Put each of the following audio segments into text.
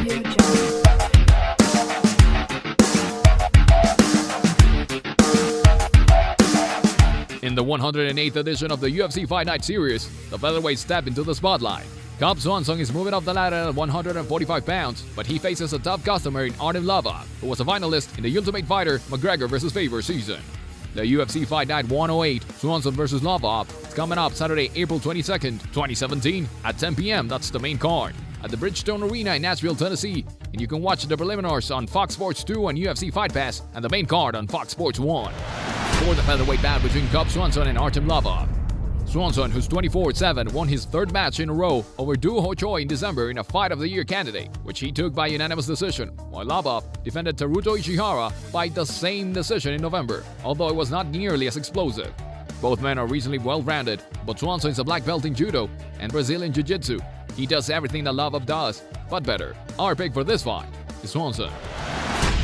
In the 108th edition of the UFC Fight Night Series, the featherweight step into the spotlight. Cub Swanson is moving up the ladder at 145 pounds, but he faces a tough customer in Artem Lobov, who was a finalist in the Ultimate Fighter McGregor vs. Faber season. The UFC Fight Night 108, Swanson vs. Lobov, is coming up Saturday, April 22nd, 2017 at 10 p.m. That's the main card at the Bridgestone Arena in Nashville, Tennessee, and you can watch the preliminaries on Fox Sports 2 on UFC Fight Pass and the main card on Fox Sports 1. For the featherweight bout between Cub Swanson and Artem Lobov. Swanson, who's 24-7, won his third match in a row over Doo Ho Choi in December in a Fight of the Year candidate, which he took by unanimous decision, while Lobov defended Teruto Ishihara by the same decision in November, although it was not nearly as explosive. Both men are reasonably well-rounded, but Swanson is a black belt in judo and Brazilian jiu-jitsu. He does everything that Lobov does, but better. Our pick for this fight is Swanson.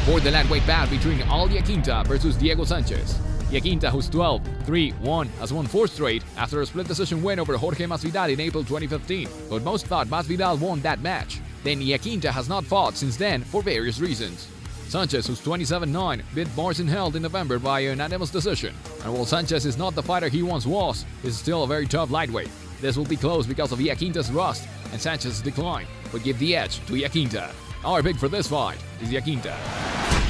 For the lightweight bout between Iaquinta versus Diego Sanchez. Iaquinta, who's 12-3-1, has won 4 straight after a split decision win over Jorge Masvidal in April 2015, but most thought Masvidal won that match. Then Iaquinta has not fought since then for various reasons. Sanchez, who's 27-9, beat Vincent in November by a unanimous decision, and while Sanchez is not the fighter he once was, he's still a very tough lightweight. This will be close because of Iaquinta's rust and Sanchez's decline, but give the edge to Iaquinta. Our pick for this fight is Iaquinta.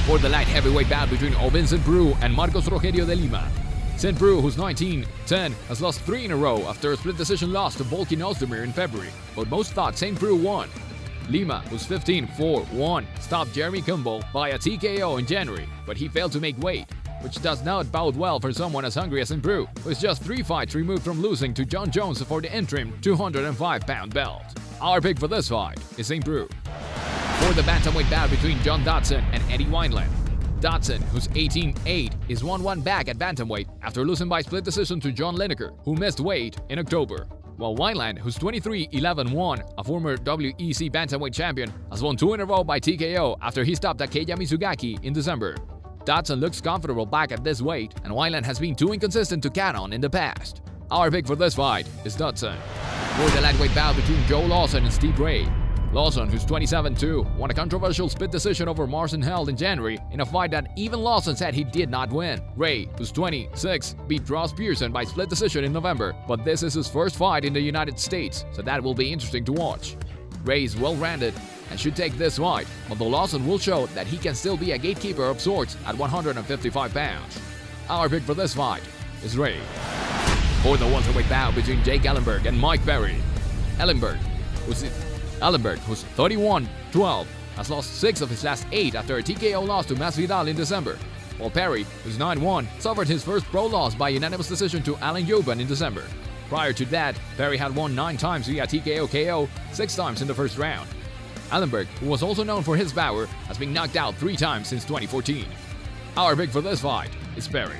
For the light heavyweight bout between Ovince Preux and Marcos Rogerio de Lima. St. Preux, who's 19-10, has lost 3 in a row after a split decision loss to Volkan Ozdemir in February, but most thought St. Preux won. Lima, who's 15-4-1, stopped Jeremy Kimball by a TKO in January, but he failed to make weight, which does not bode well for someone as hungry as St. Preux, who is just 3 fights removed from losing to John Jones for the interim 205-pound belt. Our pick for this fight is St. Preux. For the bantamweight bout between John Dodson and Eddie Wineland. Dodson, who's 18-8, is 1-1 back at bantamweight after losing by split decision to John Lineker, who missed weight in October. While Wineland, who's 23-11-1, a former WEC bantamweight champion, has won 2 in a row by TKO after he stopped Takeya Mizugaki in December. Dodson looks comfortable back at this weight, and Wineland has been too inconsistent to count on in the past. Our pick for this fight is Dodson. For the lightweight bout between Joe Lawson and Steve Ray. Lawson, who's 27-2, won a controversial split decision over Marcin Held in January in a fight that even Lawson said he did not win. Ray, who's 26, beat Ross Pearson by split decision in November, but this is his first fight in the United States, so that will be interesting to watch. Ray is well-rounded and should take this fight, although Lawson will show that he can still be a gatekeeper of sorts at 155 pounds. Our pick for this fight is Ray. For the welterweight bout between Jake Ellenberg and Mike Perry. Ellenberg, who's 31-12, has lost 6 of his last 8 after a TKO loss to Masvidal in December, while Perry, who's 9-1, suffered his first pro loss by unanimous decision to Alan Jouban in December. Prior to that, Perry had won 9 times via TKO KO, 6 times in the first round. Ellenberg, who was also known for his power, has been knocked out 3 times since 2014. Our pick for this fight is Perry.